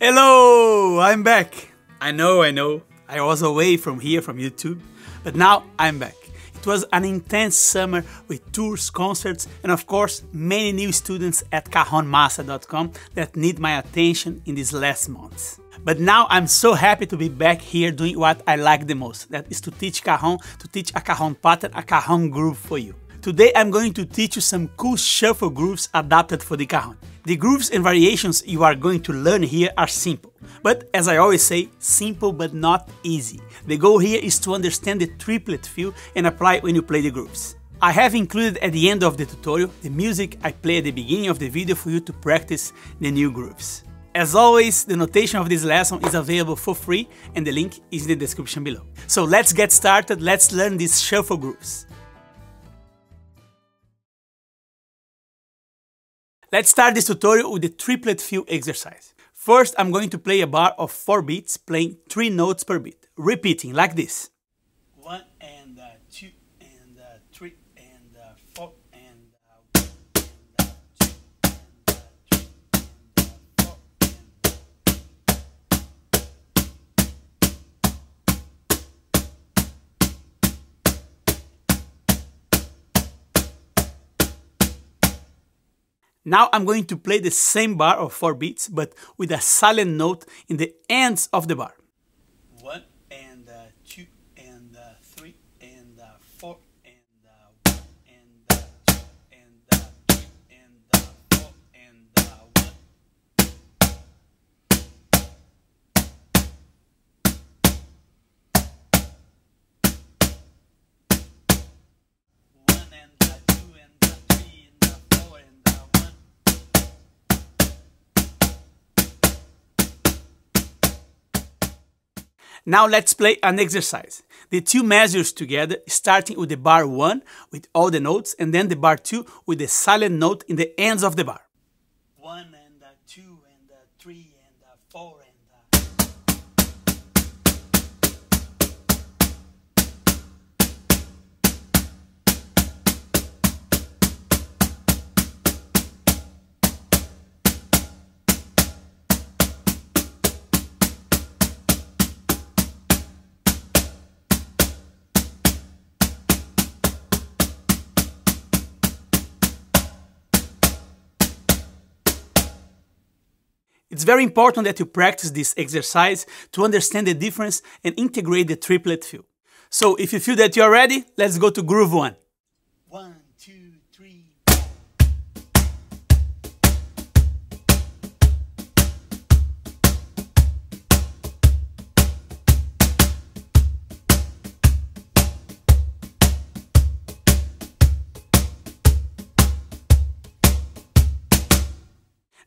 Hello, I'm back. I know, I was away from YouTube, but now I'm back. It was an intense summer with tours, concerts, and of course, many new students at cajonmassa.com that need my attention in these last months. But now I'm so happy to be back here doing what I like the most, that is to teach cajon, to teach a cajon pattern, a cajon groove for you. Today I'm going to teach you some cool shuffle grooves adapted for the cajon. The grooves and variations you are going to learn here are simple. But as I always say, simple but not easy. The goal here is to understand the triplet feel and apply it when you play the grooves. I have included at the end of the tutorial the music I play at the beginning of the video for you to practice the new grooves. As always, the notation of this lesson is available for free and the link is in the description below. So let's get started, let's learn these shuffle grooves. Let's start this tutorial with the triplet feel exercise. First, I'm going to play a bar of 4 beats, playing 3 notes per beat, repeating like this. 1 and 2 and 3 and 4 and 1 and 2 and 3 and 4 Now I'm going to play the same bar of 4 beats, but with a silent note in the ends of the bar. 1 and 2 and 3 and 4 and 1 and 2 and 3 and 4 and 1. Now let's play an exercise. The 2 measures together, starting with the bar 1 with all the notes and then the bar 2 with the silent note in the ends of the bar. 1 and 2 and 3 and 4 and It's very important that you practice this exercise to understand the difference and integrate the triplet feel. So if you feel that you are ready, let's go to groove 1. 1, 2, 3, 4.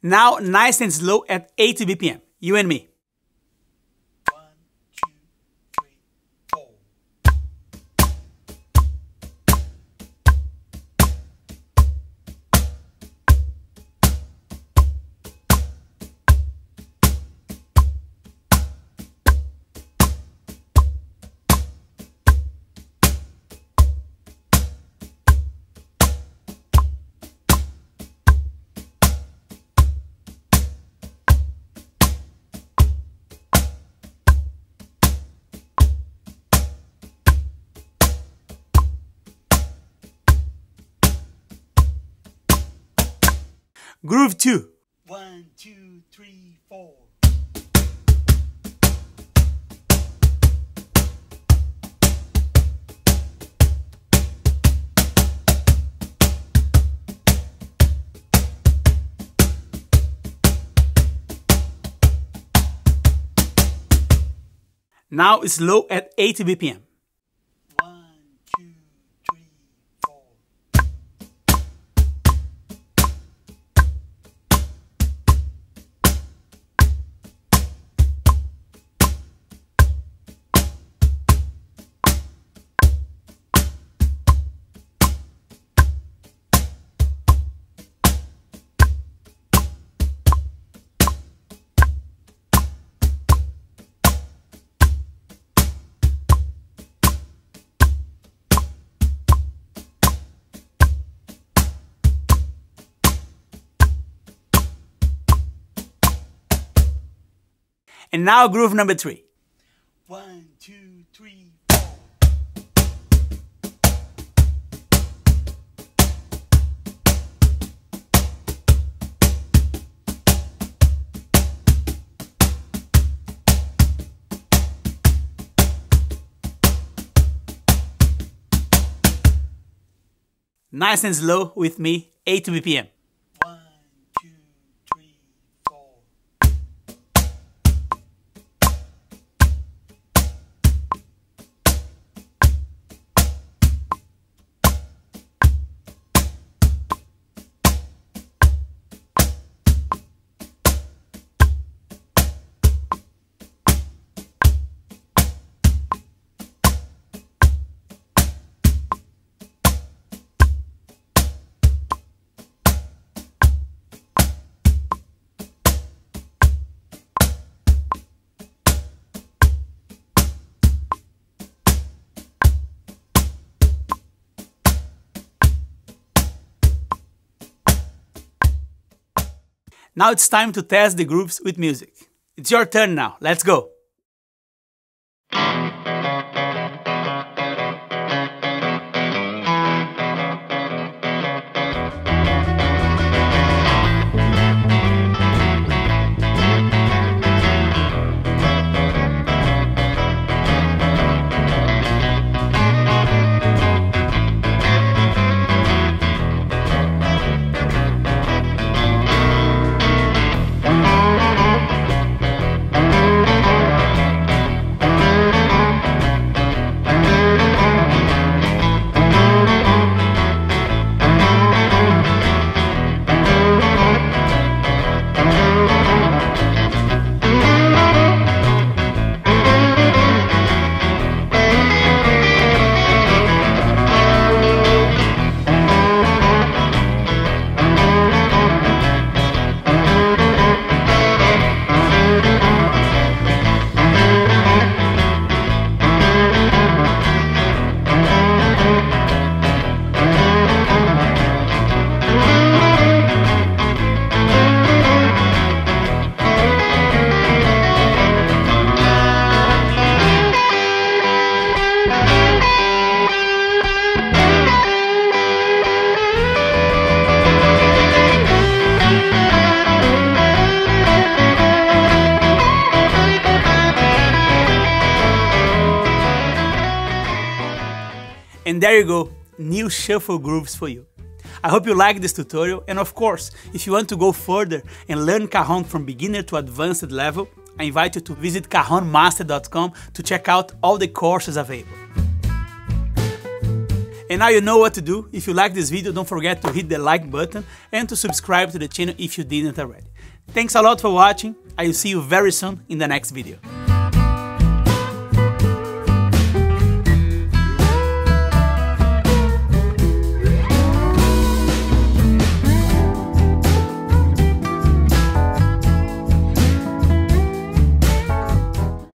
Now nice and slow at 80 BPM, you and me. 1, 2, 3, 4. Groove 2. 1, 2, 3, 4. Now slow at 80 BPM. 1, 2, 3, 4. And now groove number 3. 1, 2, 3, 4. Nice and slow with me, 8 BPM. 1, 2, 3, 4. Now it's time to test the grooves with music. It's your turn now, let's go! And there you go, new shuffle grooves for you. I hope you liked this tutorial, and of course, if you want to go further and learn cajon from beginner to advanced level, I invite you to visit cajonmaster.com to check out all the courses available. And now you know what to do. If you like this video, don't forget to hit the like button and to subscribe to the channel if you didn't already. Thanks a lot for watching. I will see you very soon in the next video.